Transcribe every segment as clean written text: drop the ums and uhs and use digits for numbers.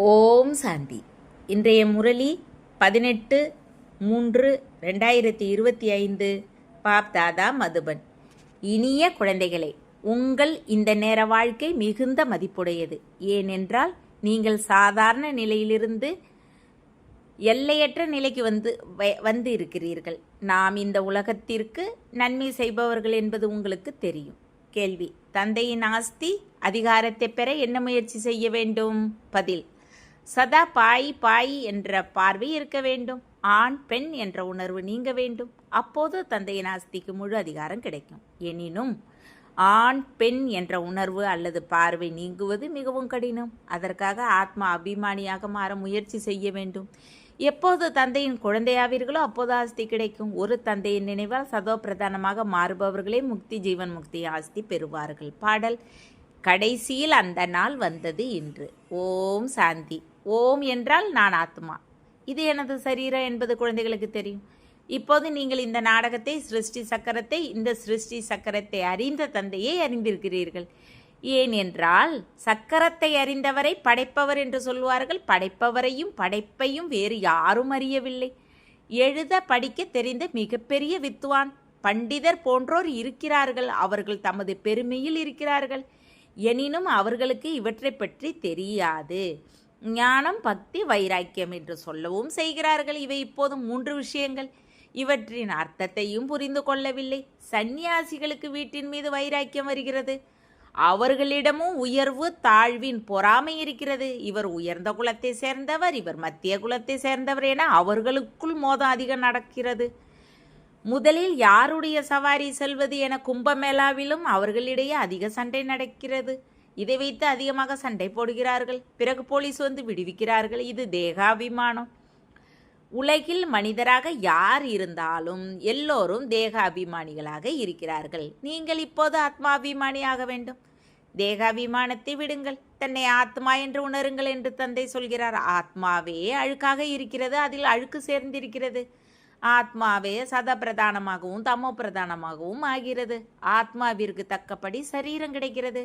ஓம் சாந்தி. இன்றைய முரளி 18/3/2025. பாப் தாதா, மதுபன். இனிய குழந்தைகளே, உங்கள் இந்த நேர வாழ்க்கை மிகுந்த மதிப்புடையது. ஏனென்றால் நீங்கள் சாதாரண நிலையிலிருந்து எல்லையற்ற நிலைக்கு வந்து இருக்கிறீர்கள். நாம் இந்த உலகத்திற்கு நன்மை செய்பவர்கள் என்பது உங்களுக்கு தெரியும். கேள்வி: தந்தையின் ஆஸ்தி அதிகாரத்தை பெற என்ன முயற்சி செய்ய வேண்டும்? பதில்: சதா பாய் பாய் என்ற பார்வை இருக்க வேண்டும். ஆண் பெண் என்ற உணர்வு நீங்க வேண்டும். அப்போது தந்தையின் ஆஸ்திக்கு முழு அதிகாரம் கிடைக்கும். எனினும் ஆண் பெண் என்ற உணர்வு அல்லது பார்வை நீங்குவது மிகவும் கடினம். அதற்காக ஆத்மா அபிமானியாக மாற முயற்சி செய்ய வேண்டும். எப்போது தந்தையின் குழந்தையாவீர்களோ அப்போது ஆஸ்தி கிடைக்கும். ஒரு தந்தையின் நினைவால் சதோ பிரதானமாக மாறுபவர்களே முக்தி, ஜீவன் முக்தி ஆஸ்தி பெறுவார்கள். பாடல். கடைசியில் அந்த நாள் வந்தது இன்று. ஓம் சாந்தி. ஓம் என்றால் நான் ஆத்மா, இது எனது சரீரம் என்பது குழந்தைகளுக்கு தெரியும். இப்போது நீங்கள் இந்த நாடகத்தை, இந்த சிருஷ்டி சக்கரத்தை அறிந்த தந்தையை அறிந்திருக்கிறீர்கள். ஏன் என்றால் சக்கரத்தை அறிந்தவரை படைப்பவர் என்று சொல்வார்கள். படைப்பவரையும் படைப்பையும் வேறு யாரும் அறியவில்லை. எழுத படிக்க தெரிந்த மிகப்பெரிய வித்வான், பண்டிதர் போன்றோர் இருக்கிறார்கள். அவர்கள் தமது பெருமையில் இருக்கிறார்கள். எனினும் அவர்களுக்கு இவற்றை பற்றி தெரியாது. ஞானம், பக்தி, வைராக்கியம் என்று சொல்லவும் செய்கிறார்கள். இவை இப்போது 3 விஷயங்கள். இவற்றின் அர்த்தத்தையும் புரிந்து கொள்ளவில்லை. சந்நியாசிகளுக்கு வீட்டின் மீது வைராக்கியம் வருகிறது. அவர்களிடமும் உயர்வு தாழ்வின் பொறாமை இருக்கிறது. இவர் உயர்ந்த குலத்தை சேர்ந்தவர், இவர் மத்திய குலத்தை சேர்ந்தவர் என அவர்களுக்குள் மோதம் அதிகம் நடக்கிறது. முதலில் யாருடைய சவாரி செல்வது என கும்பமேளாவிலும் அவர்களிடையே அதிக சண்டை நடக்கிறது. இதை வைத்து அதிகமாக சண்டை போடுகிறார்கள். பிறகு போலீஸ் வந்து விடுவிக்கிறார்கள். இது தேகாபிமானம். உலகில் மனிதராக யார் இருந்தாலும் எல்லோரும் தேகாபிமானிகளாக இருக்கிறார்கள். நீங்கள் இப்போது ஆத்மாபிமானியாக வேண்டும். தேகாபிமானத்தை விடுங்கள், தன்னை ஆத்மா என்று உணருங்கள் என்று தந்தை சொல்கிறார். ஆத்மாவே அழுக்காக இருக்கிறது, அதில் அழுக்கு சேர்ந்திருக்கிறது. ஆத்மாவே சத பிரதானமாகவும் தமோ பிரதானமாகவும் ஆகிறது. ஆத்மாவிற்கு தக்கபடி சரீரம் கிடைக்கிறது.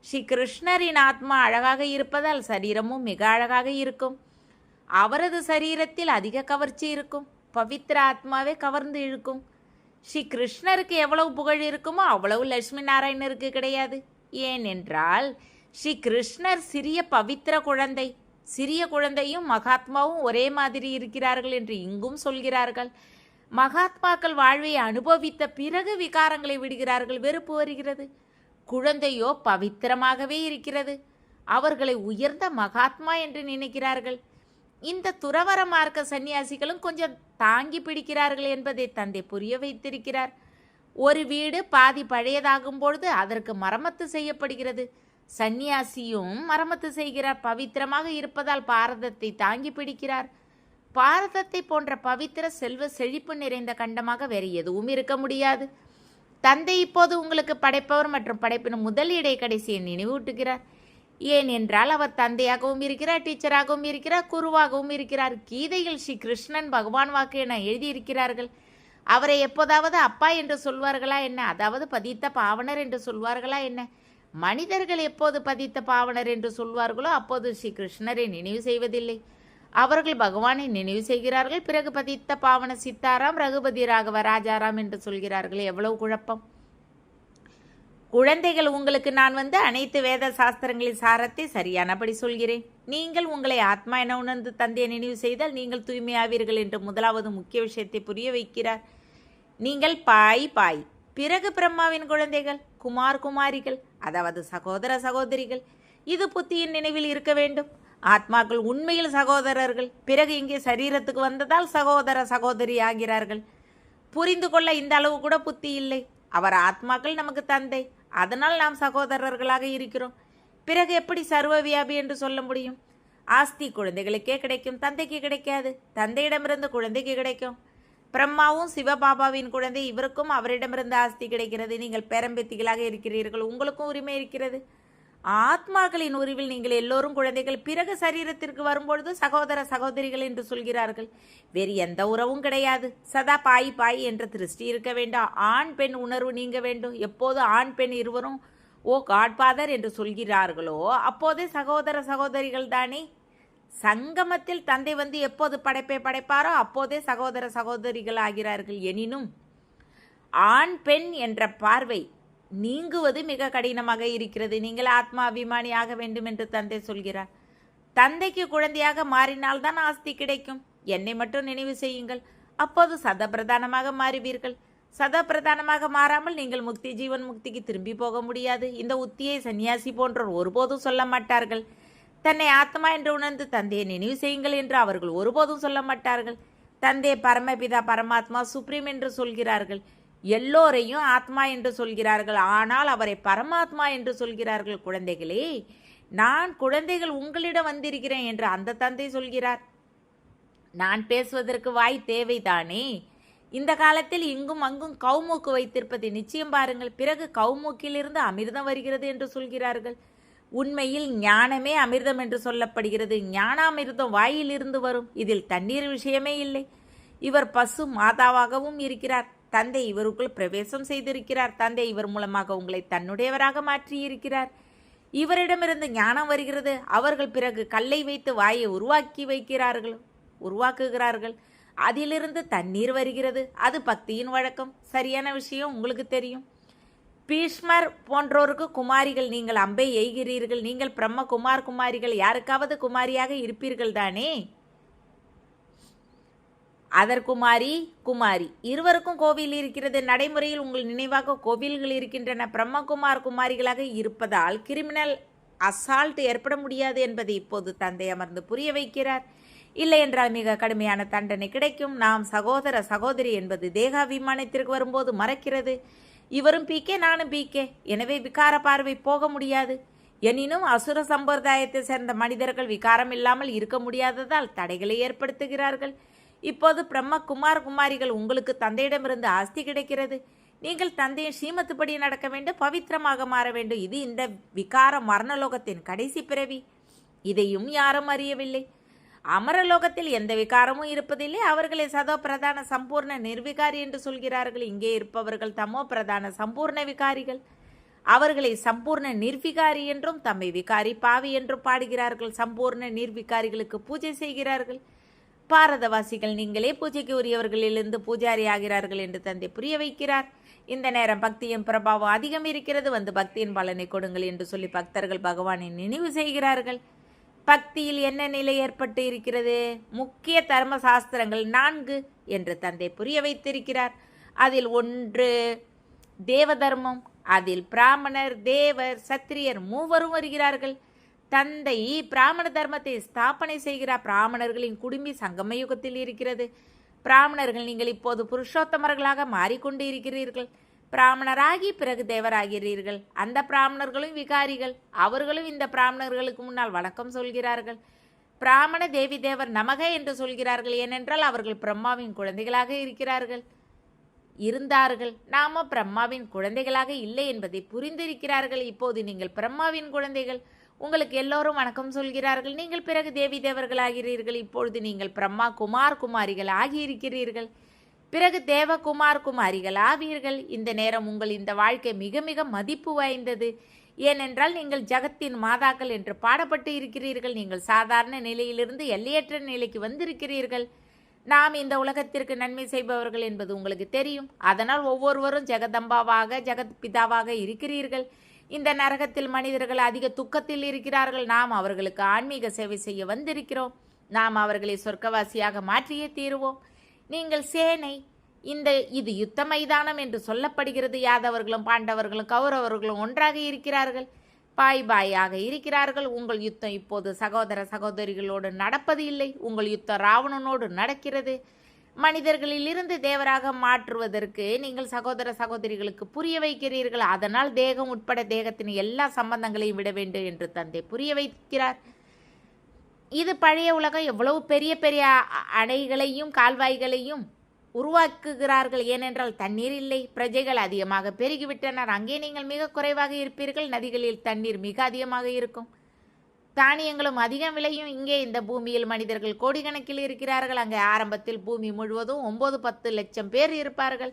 ஸ்ரீ கிருஷ்ணரின் ஆத்மா அழகாக இருப்பதால் சரீரமும் மிக அழகாக இருக்கும். அவரது சரீரத்தில் அதிக கவர்ச்சி இருக்கும். பவித்திர ஆத்மாவே கவர்ந்து இழுக்கும். ஸ்ரீ கிருஷ்ணருக்கு எவ்வளவு புகழ் இருக்குமோ அவ்வளவு லட்சுமி நாராயணருக்கு கிடையாது. ஏனென்றால் ஸ்ரீ கிருஷ்ணர் சிறிய பவித்திர குழந்தை. சிறிய குழந்தையும் மகாத்மாவும் ஒரே மாதிரி இருக்கிறார்கள் என்று இங்கும் சொல்கிறார்கள். மகாத்மாக்கள் வாழ்வை அனுபவித்த பிறகு விகாரங்களை விடுகிறார்கள், வெறுப்பு வருகிறது. குழந்தையோ பவித்திரமாகவே இருக்கிறது. அவர்களை உயர்ந்த மகாத்மா என்று நினைக்கிறார்கள். இந்த துறவர மார்க்க சன்னியாசிகளும் கொஞ்சம் தாங்கி பிடிக்கிறார்கள் என்பதை தந்தை புரிய வைத்திருக்கிறார். ஒரு வீடு பாதி பழையதாகும் பொழுது அதற்கு மரமத்து செய்யப்படுகிறது. சந்நியாசியும் மரமத்து செய்கிறார். பவித்திரமாக இருப்பதால் பாரதத்தை தாங்கி பிடிக்கிறார். பாரதத்தை போன்ற பவித்திர செல்வ செழிப்பு நிறைந்த கண்டமாக வேறு எதுவும் இருக்க முடியாது. தந்தை இப்போது உங்களுக்கு படைப்பவர் மற்றும் படைப்பின் முதல் இடை கடைசியை நினைவூட்டுகிறார். ஏனென்றால் அவர் தந்தையாகவும் இருக்கிறார், டீச்சராகவும் இருக்கிறார், குருவாகவும் இருக்கிறார். கீதையில் ஸ்ரீ கிருஷ்ணன் பகவான் வாக்கு என எழுதியிருக்கிறார்கள். அவரை எப்போதாவது அப்பா என்று சொல்வார்களா என்ன? அதாவது பதித்த பாவனர் என்று சொல்வார்களா என்ன? மனிதர்கள் எப்போது பதித்த பாவனர் என்று சொல்வார்களோ அப்போது ஸ்ரீ கிருஷ்ணரை நினைவு செய்வதில்லை. அவர்கள் பகவானை நினைவு செய்கிறார்கள். பிறகு பதித்த பாவன சித்தாராம், ரகுபதி, ராகவ, ராஜாராம் என்று சொல்கிறார்கள். எவ்வளவு குழப்பம்! குழந்தைகள், உங்களுக்கு நான் அனைத்து வேத சாஸ்திரங்களின் சாரத்தை சரியானபடி சொல்கிறேன். நீங்கள் உங்களை ஆத்மா என உணர்ந்து தந்தையை நினைவு செய்தால் நீங்கள் தூய்மையாவீர்கள் என்று முதலாவது முக்கிய விஷயத்தை புரிய வைக்கிறார். நீங்கள் பாய் பாய், பிறகு பிரம்மாவின் குழந்தைகள், குமார் குமாரிகள், அதாவது சகோதர சகோதரிகள். இது புத்தியின் நினைவில் இருக்க வேண்டும். ஆத்மாக்கள் உண்மையில் சகோதரர்கள். பிறகு இங்கே சரீரத்துக்கு வந்ததால் சகோதர சகோதரி ஆகிறார்கள். புரிந்து கொள்ள இந்த அளவு கூட புத்தி இல்லை. அவர் ஆத்மாக்கள் நமக்கு தந்தை, அதனால் நாம் சகோதரர்களாக இருக்கிறோம். பிறகு எப்படி சர்வ வியாபி என்று சொல்ல முடியும்? ஆஸ்தி குழந்தைகளுக்கே கிடைக்கும், தந்தைக்கு கிடைக்காது. தந்தையிடமிருந்து குழந்தைக்கு கிடைக்கும். பிரம்மாவும் சிவபாபாவின் குழந்தை, இவருக்கும் அவரிடமிருந்து ஆஸ்தி கிடைக்கிறது. நீங்கள் பேரம்பேத்திகளாக இருக்கிறீர்கள், உங்களுக்கும் உரிமை இருக்கிறது. ஆத்மாக்களின் உரிவில் நீங்கள் எல்லோரும் குழந்தைகள். பிறகு சரீரத்திற்கு வரும்பொழுது சகோதர சகோதரிகள் என்று சொல்கிறார்கள். வேறு எந்த உறவும் கிடையாது. சதா பாய் பாய் என்ற திருஷ்டி இருக்க வேண்டாம். ஆண் பெண் உணர்வு நீங்க வேண்டும். எப்போது ஆண் பெண் இருவரும் ஓ காட்ஃபாதர் என்று சொல்கிறார்களோ அப்போதே சகோதர சகோதரிகள் தானே. சங்கமத்தில் தந்தை வந்து எப்போது படைப்பை படைப்பாரோ அப்போதே சகோதர சகோதரிகள் ஆகிறார்கள். எனினும் ஆண் பெண் என்ற பார்வை நீங்குவது மிக கடினமாக இருக்கிறது. நீங்கள் ஆத்மா அபிமானி ஆக வேண்டும் என்று தந்தை சொல்கிறார். தந்தைக்கு குழந்தையாக மாறினால்தான் ஆஸ்தி கிடைக்கும். என்னை மட்டும் நினைவு செய்யுங்கள், அப்போது சதப்பிரதானமாக மாறுவீர்கள். சதப்பிரதானமாக மாறாமல் நீங்கள் முக்தி ஜீவன் முக்திக்கு திரும்பி போக முடியாது. இந்த உத்தியை சன்னியாசி போன்றோர் ஒருபோதும் சொல்ல மாட்டார்கள். தன்னை ஆத்மா என்று உணர்ந்து தந்தையை நினைவு செய்யுங்கள் என்று அவர்கள் ஒருபோதும் சொல்ல மாட்டார்கள். தந்தை பரமபிதா பரமாத்மா சுப்ரீம் என்று சொல்கிறார்கள். எல்லோரையும் ஆத்மா என்று சொல்கிறார்கள், ஆனால் அவரை பரமாத்மா என்று சொல்கிறார்கள். குழந்தைகளே, நான் குழந்தைகள் உங்களிடம் வந்திருக்கிறேன் என்று அந்த தந்தை சொல்கிறார். நான் பேசுவதற்கு வாய் தேவைதானே? இந்த காலத்தில் இங்கும் அங்கும் கவுமூக்கு வைத்திருப்பதை நிச்சயம் பாருங்கள். பிறகு கவுமூக்கிலிருந்து அமிர்தம் வருகிறது என்று சொல்கிறார்கள். உண்மையில் ஞானமே அமிர்தம் என்று சொல்லப்படுகிறது. ஞானாமிர்தம் வாயிலிருந்து வரும். இதில் தண்ணீர் விஷயமே இல்லை. இவர் பசு மாதாவாகவும் இருக்கிறார். தந்தை இவருக்குள் பிரவேசம் செய்திருக்கிறார். தந்தை இவர் மூலமாக உங்களை தன்னுடையவராக மாற்றியிருக்கிறார். இவரிடமிருந்து ஞானம் வருகிறது. அவர்கள் பிறகு கல்லை வைத்து வாயை உருவாக்குகிறார்கள். அதிலிருந்து தண்ணீர் வருகிறது. அது பக்தியின் வழக்கம். சரியான விஷயம் உங்களுக்கு தெரியும். பீஷ்மர் போன்றோருக்கு குமாரிகள். நீங்கள் அம்பை எய்கிறீர்கள். நீங்கள் பிரம்ம குமாரிகள். யாருக்காவது குமாரியாக இருப்பீர்கள் தானே? அதற்குமாரி குமாரி இருவருக்கும் கோவில் இருக்கிறது. நடைமுறையில் உங்கள் நினைவாக கோவில்கள் இருக்கின்றன. குமாரிகளாக இருப்பதால் கிரிமினல் அசால்ட் ஏற்பட முடியாது என்பதை இப்போது தந்தை அமர்ந்து புரிய வைக்கிறார். இல்லை என்றால் மிக கடுமையான தண்டனை கிடைக்கும். நாம் சகோதர சகோதரி என்பது தேகாபிமானத்திற்கு வரும்போது மறக்கிறது. இவரும் பீக்கே, நானும் பீக்கே. எனவே விகார பார்வை போக முடியாது. எனினும் அசுர சம்பிரதாயத்தை சேர்ந்த மனிதர்கள் விகாரம் இல்லாமல் இருக்க முடியாததால் தடைகளை ஏற்படுத்துகிறார்கள். இப்போது பிரம்ம குமாரிகள் உங்களுக்கு தந்தையிடமிருந்து ஆஸ்தி கிடைக்கிறது. நீங்கள் தந்தையின் ஸ்ரீமத்துப்படி நடக்க வேண்டும், பவித்திரமாக மாற வேண்டும். இது இந்த விகார மரணலோகத்தின் கடைசி பிறவி. இதையும் யாரும் அறியவில்லை. அமரலோகத்தில் எந்த விகாரமும் இருப்பதில்லை. அவர்களை சதோ பிரதான சம்பூர்ண நிர்விகாரி என்று சொல்கிறார்கள். இங்கே இருப்பவர்கள் தமோ பிரதான சம்பூர்ண விகாரிகள். அவர்களை சம்பூர்ண நிர்விகாரி என்றும் தம்மை விகாரி பாவி என்றும் பாடுகிறார்கள். சம்பூர்ண நிர்விகாரிகளுக்கு பூஜை செய்கிறார்கள். பாரதவாசிகள் நீங்களே பூஜைக்கு உரியவர்களிலிருந்து பூஜாரி ஆகிறார்கள் என்று தந்தை புரிய வைக்கிறார். இந்த நேரம் பக்தியின் பிரபாவம் அதிகம் இருக்கிறது. வந்து பக்தியின் பலனை கொடுங்கள் என்று சொல்லி பக்தர்கள் பகவானை நினைவு செய்கிறார்கள். பக்தியில் என்ன நிலை ஏற்பட்டு இருக்கிறது? முக்கிய தர்ம சாஸ்திரங்கள் 4 என்று தந்தை புரிய வைத்திருக்கிறார். அதில் 1 தேவ தர்மம். அதில் பிராமணர், தேவர், சத்திரியர் மூவரும் வருகிறார்கள். தந்தை பிராமண தர்மத்தை ஸ்தாபனை செய்கிறார். பிராமணர்களின் குடும்பி சங்கம யுகத்தில் இருக்கிறது. பிராமணர்கள் நீங்கள் இப்போது புருஷோத்தமர்களாக மாறிக்கொண்டு இருக்கிறீர்கள். பிராமணராகி பிறகு தேவராகிறீர்கள். அந்த பிராமணர்களும் விகாரிகள். அவர்களும் இந்த பிராமணர்களுக்கு முன்னால் வணக்கம் சொல்கிறார்கள். பிராமண தேவி தேவர் நமக என்று சொல்கிறார்கள். ஏனென்றால் அவர்கள் பிரம்மாவின் குழந்தைகளாக இருந்தார்கள். நாம பிரம்மாவின் குழந்தைகளாக இல்லை என்பதை புரிந்திருக்கிறார்கள். இப்போது நீங்கள் பிரம்மாவின் குழந்தைகள். உங்களுக்கு எல்லோரும் வணக்கம் சொல்கிறார்கள். நீங்கள் பிறகு தேவி தேவர்கள் ஆகிறீர்கள். இப்பொழுது நீங்கள் பிரம்மா குமாரிகள் ஆகியிருக்கிறீர்கள். பிறகு தேவ குமாரிகள் ஆவீர்கள். இந்த நேரம் உங்கள் இந்த வாழ்க்கை மிக மிக மதிப்பு வாய்ந்தது. ஏனென்றால் நீங்கள் ஜகத்தின் மாதாக்கள் என்று பாடப்பட்டு இருக்கிறீர்கள். நீங்கள் சாதாரண நிலையிலிருந்து எல்லையற்ற நிலைக்கு வந்திருக்கிறீர்கள். நாம் இந்த உலகத்திற்கு நன்மை செய்பவர்கள் என்பது உங்களுக்கு தெரியும். அதனால் ஒவ்வொருவரும் ஜெகதம்பாவாக ஜெகத் பிதாவாக இருக்கிறீர்கள். இந்த நரகத்தில் மனிதர்கள் அதிக துக்கத்தில் இருக்கிறார்கள். நாம் அவர்களுக்கு ஆன்மீக சேவை செய்ய வந்திருக்கிறோம். நாம் அவர்களை சொர்க்கவாசியாக மாற்றியே தீருவோம். நீங்கள் சேனை. இது யுத்த மைதானம் என்று சொல்லப்படுகிறது. யாதவர்களும் பாண்டவர்களும் கௌரவர்களும் ஒன்றாக இருக்கிறார்கள். பாயாக இருக்கிறார்கள். உங்கள் யுத்தம் இப்போது சகோதர சகோதரிகளோடு நடப்பது இல்லை. உங்கள் யுத்தம் ராவணனோடு நடக்கிறது. மனிதர்களில் இருந்து தேவராக மாற்றுவதற்கு நீங்கள் சகோதர சகோதரிகளுக்கு புரிய வைக்கிறீர்கள். அதனால் தேகம் உட்பட தேகத்தின் எல்லா சம்பந்தங்களையும் விட வேண்டும் என்று தந்தை புரிய வைக்கிறார். இது பழைய உலகம். எவ்வளவு பெரிய பெரிய அணைகளையும் கால்வாய்களையும் உருவாக்குகிறார்கள். ஏனென்றால் தண்ணீர் இல்லை. பிரஜைகள் அதிகமாக பெருகிவிட்டனர். அங்கே நீங்கள் மிக குறைவாக இருப்பீர்கள். நதிகளில் தண்ணீர் மிக அதிகமாக இருக்கும். தானியங்களும் அதிகம் விளையும். இங்கே இந்த பூமியில் மனிதர்கள் கோடிக்கணக்கில் இருக்கிறார்கள். அங்கே ஆரம்பத்தில் பூமி முழுவதும் 9-10 லட்சம் பேர் இருப்பார்கள்.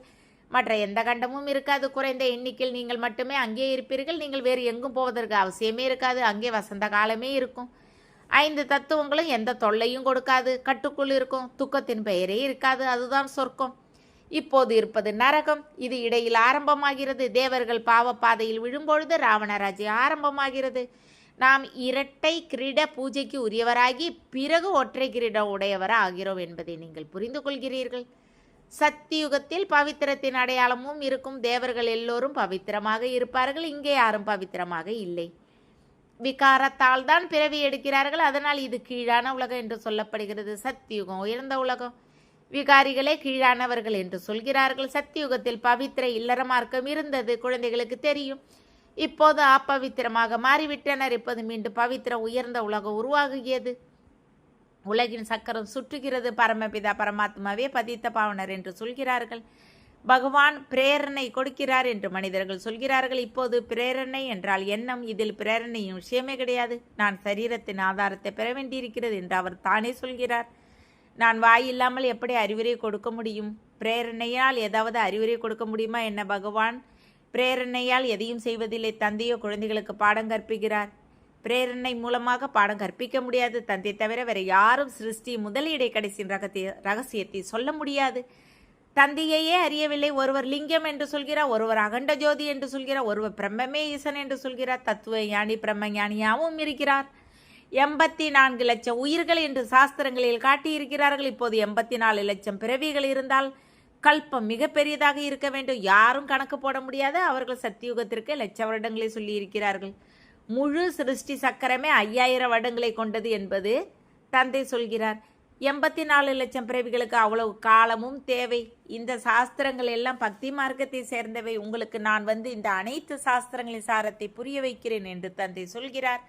மற்ற எந்த கண்டமும் இருக்காது. குறைந்த எண்ணிக்கையில் நீங்கள் மட்டுமே அங்கே இருப்பீர்கள். நீங்கள் வேறு எங்கும் போவதற்கு அவசியமே இருக்காது. அங்கே வசந்த காலமே இருக்கும். 5 தத்துவங்களும் எந்த தொல்லையும் கொடுக்காது, கட்டுக்குள் இருக்கும். துக்கத்தின் பெயரே இருக்காது, அதுதான் சொர்க்கம். இப்போது இருப்பது நரகம். இது இடையில் ஆரம்பமாகிறது. தேவர்கள் பாவப்பாதையில் விழும்பொழுது ராவணராஜ்யம் ஆரம்பமாகிறது. நாம் இரட்டை கிரீட பூஜைக்கு உரியவராகி பிறகு ஒற்றை கிரீட உடையவர ஆகிறோம் என்பதை நீங்கள் புரிந்து கொள்கிறீர்கள். சத்தியுகத்தில் பவித்திரத்தின் அடையாளமும் இருக்கும். தேவர்கள் எல்லோரும் பவித்திரமாக இருப்பார்கள். இங்கே யாரும் பவித்திரமாக இல்லை. விகாரத்தால் தான் பிறவி எடுக்கிறார்கள். அதனால் இது கீழான உலகம் என்று சொல்லப்படுகிறது. சத்தியுகம் உயர்ந்த உலகம். விகாரிகளே கீழானவர்கள் என்று சொல்கிறார்கள். சத்தியுகத்தில் பவித்திர இல்லற மார்க்கம் இருந்தது, குழந்தைகளுக்கு தெரியும். இப்போது அப்பவித்திரமாக மாறிவிட்டனர். இப்போது மீண்டும் பவித்திர உயர்ந்த உலகம் உருவாகியது. உலகின் சக்கரம் சுற்றுகிறது. பரமபிதா பரமாத்மாவே பதித்த பாவனர் என்று சொல்கிறார்கள். பகவான் பிரேரணை கொடுக்கிறார் என்று மனிதர்கள் சொல்கிறார்கள். இப்போது பிரேரணை என்றால் எண்ணம். இதில் பிரேரணையும் விஷயமே கிடையாது. நான் சரீரத்தின் ஆதாரத்தை பெற வேண்டியிருக்கிறது என்று அவர் தானே சொல்கிறார். நான் வாய் இல்லாமல் எப்படி அறிவுரை கொடுக்க முடியும்? பிரேரணையால் ஏதாவது அறிவுரை கொடுக்க முடியுமா என்ன? பகவான் பிரேரணையால் எதையும் செய்வதில்லை. தந்தையோ குழந்தைகளுக்கு பாடம் கற்பிக்கிறார். பிரேரணை மூலமாக பாடம் கற்பிக்க முடியாது. தந்தை தவிர வேற யாரும் சிருஷ்டி முதலீடை கடைசியின் ரகசியத்தை சொல்ல முடியாது. தந்தையையே அறியவில்லை. ஒருவர் லிங்கம் என்று சொல்கிறார், ஒருவர் அகண்ட ஜோதி என்று சொல்கிறார், ஒருவர் பிரம்மமே ஈசன் என்று சொல்கிறார். தத்துவ ஞானி பிரம்ம ஞானியாகவும் இருக்கிறார். 84 லட்சம் உயிர்கள் என்று சாஸ்திரங்களில் காட்டியிருக்கிறார்கள். இப்போது 84 லட்சம் பிறவிகள் இருந்தால் கல்பம் மிக பெரியதாக இருக்க வேண்டும். யாரும் கணக்கு போட முடியாது. அவர்கள் சத்தியுகத்திற்கு லட்ச வருடங்களை சொல்லி இருக்கிறார்கள். முழு சிருஷ்டி சக்கரமே 5000 வருடங்களை கொண்டது என்பது தந்தை சொல்கிறார். 84 லட்சம் பிறவிகளுக்கு அவ்வளவு காலமும் தேவை. இந்த சாஸ்திரங்கள் எல்லாம் பக்தி மார்க்கத்தை சேர்ந்தவை. உங்களுக்கு நான் இந்த அனைத்து சாஸ்திரங்களின் சாரத்தை புரிய வைக்கிறேன் என்று தந்தை சொல்கிறார்.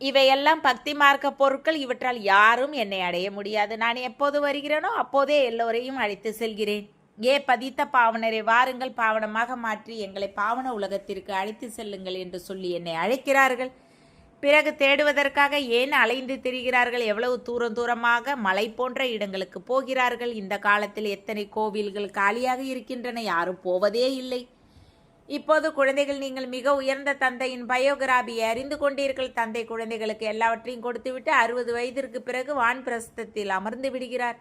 இவையெல்லாம் பக்தி மார்க்க பொருட்கள். இவற்றால் யாரும் என்னை அடைய முடியாது. நான் எப்போது வருகிறேனோ அப்போதே எல்லோரையும் அழைத்து செல்கிறேன். பதித்த பாவனரை வாருங்கள், பாவனமாக மாற்றி எங்களை பாவன உலகத்திற்கு அழைத்து செல்லுங்கள் என்று சொல்லி என்னை அழைக்கிறார்கள். பிறகு தேடுவதற்காக ஏன் அலைந்து திரிகிறார்கள்? எவ்வளவு தூரமாக மலை போன்ற இடங்களுக்கு போகிறார்கள். இந்த காலத்தில் எத்தனை கோவில்கள் காலியாக இருக்கின்றன, யாரும் போவதே இல்லை. இப்போது குழந்தைகள், நீங்கள் மிக உயர்ந்த தந்தையின் பயோகிராபியை அறிந்து கொண்டீர்கள். தந்தை குழந்தைகளுக்கு எல்லாவற்றையும் கொடுத்துவிட்டு 60 வயதிற்கு பிறகு வான்பிரஸ்தத்தில் அமர்ந்து விடுகிறார்.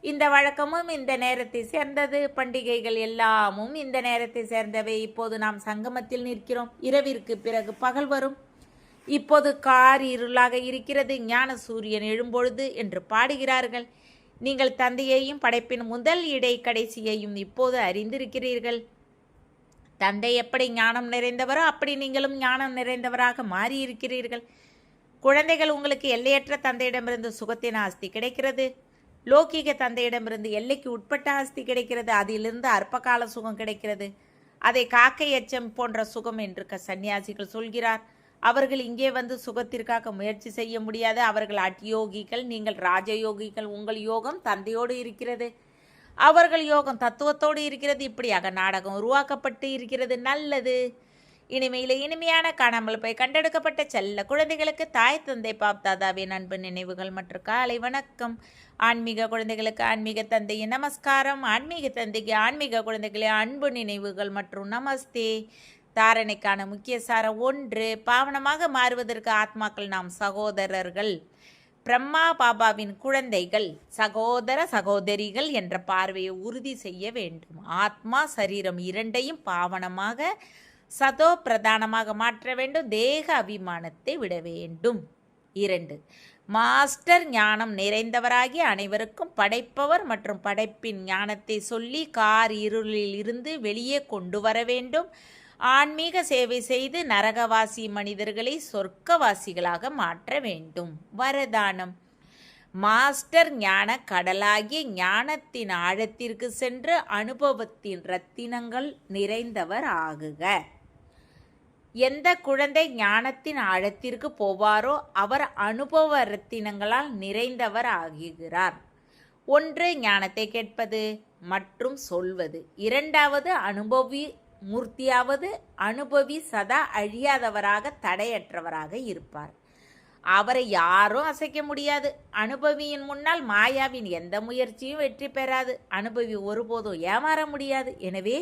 இந்த வழக்கமும் இந்த நேரத்தை சேர்ந்தது. பண்டிகைகள் எல்லாமும் இந்த நேரத்தை சேர்ந்தவை. இப்போது நாம் சங்கமத்தில் நிற்கிறோம். இரவிற்கு பிறகு பகல் வரும். இப்போது கார் இருளாக இருக்கிறது. ஞான சூரியன் எழும்பொழுது என்று பாடுகிறார்கள். நீங்கள் தந்தையையும் படைப்பின் முதல் இடை கடைசியையும் இப்போது அறிந்திருக்கிறீர்கள். தந்தை எப்படி ஞானம் நிறைந்தவரோ அப்படி நீங்களும் ஞானம் நிறைந்தவராக மாறியிருக்கிறீர்கள். குழந்தைகள், உங்களுக்கு எல்லையற்ற தந்தையிடமிருந்து சுகத்தின் ஆஸ்தி கிடைக்கிறது. லௌகீக தந்தையிடமிருந்து எல்லைக்கு உட்பட்ட ஆஸ்தி கிடைக்கிறது. அதிலிருந்து அற்பகால சுகம் கிடைக்கிறது. அதை காக்கை எச்சம் போன்ற சுகம் என்று சன்னியாசிகள் சொல்கிறார். அவர்கள் இங்கே சுகத்திற்காக முயற்சி செய்ய முடியாது. அவர்கள் அட்யோகிகள், நீங்கள் ராஜயோகிகள். உங்கள் யோகம் தந்தையோடு இருக்கிறது, அவர்கள் யோகம் தத்துவத்தோடு இருக்கிறது. இப்படியாக நாடகம் உருவாக்கப்பட்டு இருக்கிறது. நல்லது. இனிமையில இனிமையான காணாமல் போய் கண்டெடுக்கப்பட்ட செல்ல குழந்தைகளுக்கு தாய் தந்தை பாப்தாதாவின் அன்பு நினைவுகள் மற்றும் காலை வணக்கம். ஆன்மீக குழந்தைகளுக்கு ஆன்மீக தந்தையின் நமஸ்காரம். ஆன்மீக தந்தைக்கு ஆன்மீக குழந்தைகளே அன்பு நினைவுகள் மற்றும் நமஸ்தே. தாரணைக்கான முக்கிய சாரம் 1. பாவனமாக மாறுவதற்கு ஆத்மாக்கள் நாம் சகோதரர்கள். பிரம்மா பாபாவின் குழந்தைகள், சகோதர சகோதரிகள் என்ற பார்வையை உறுதி செய்ய வேண்டும். ஆத்மா சரீரம் இரண்டையும் பாவனமாக சதோ பிரதானமாக மாற்ற வேண்டும். தேக அபிமானத்தை விட வேண்டும். 2. மாஸ்டர் ஞானம் நிறைந்தவராகி அனைவருக்கும் படைப்பவர் மற்றும் படைப்பின் ஞானத்தை சொல்லி கார் இருளில் இருந்து வெளியே கொண்டு வர வேண்டும். ஆன்மீக சேவை செய்து நரகவாசி மனிதர்களை சொர்க்கவாசிகளாக மாற்ற வேண்டும். வரதானம். மாஸ்டர் ஞான கடலாகிய ஞானத்தின் ஆழத்திற்கு சென்று அனுபவத்தின் ரத்தினங்கள் நிறைந்தவர் ஆகுக. எந்த குழந்தை ஞானத்தின் ஆழத்திற்கு போவாரோ அவர் அனுபவ ரத்தினங்களால் நிறைந்தவர் ஆகுகிறார். 1. ஞானத்தை கேட்பது மற்றும் சொல்வது. 2. அனுபவி மூர்த்தியாவது அனுபவி சதா அழியாதவராக தடையற்றவராக இருப்பார். அவரை யாரும் அசைக்க முடியாது. அனுபவியின் முன்னால் மாயாவின் எந்த முயற்சியும் வெற்றி பெறாது. அனுபவி ஒருபோதும் ஏமாற முடியாது. எனவே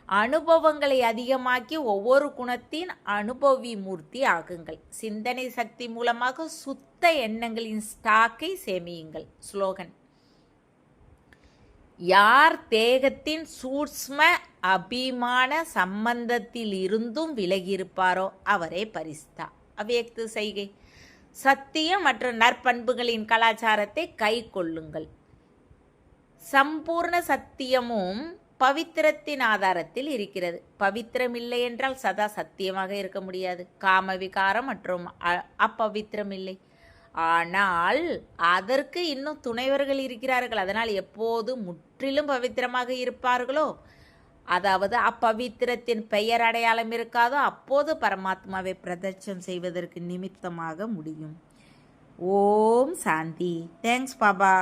அனுபவங்களை அதிகமாக்கி ஒவ்வொரு குணத்தின் அனுபவி மூர்த்தி ஆகுங்கள். சிந்தனை சக்தி மூலமாக சுத்த எண்ணங்களின் ஸ்டாக்கை சேமியுங்கள். ஸ்லோகன்: யார் தேகத்தின் சூட்ச்ம அபிமான சம்பந்தத்தில் இருந்தும் விலகியிருப்பாரோ அவரே பரிஸ்தா. அவ்வியக்து செய்கை: சத்தியம் மற்றும் நற்பண்புகளின் கலாச்சாரத்தை கை கொள்ளுங்கள். சம்பூர்ண சத்தியமும் பவித்திரத்தின் ஆதாரத்தில் இருக்கிறது. பவித்திரம் இல்லை என்றால் சதா சத்தியமாக இருக்க முடியாது. காம விகாரம் மற்றும் அப்பவித்திரம் இல்லை. ஆனால் அதற்கு இன்னும் துணைவர்கள் இருக்கிறார்கள். அதனால் எப்போது முற்றிலும் பவித்திரமாக இருப்பார்களோ, அதாவது அப்பவித்திரத்தின் பெயர் அடையாளம் இருக்காதோ, அப்போது பரமாத்மாவை பிரதட்சம் செய்வதற்கு நிமித்தமாக முடியும். ஓம் சாந்தி. தேங்க்ஸ் பாபா.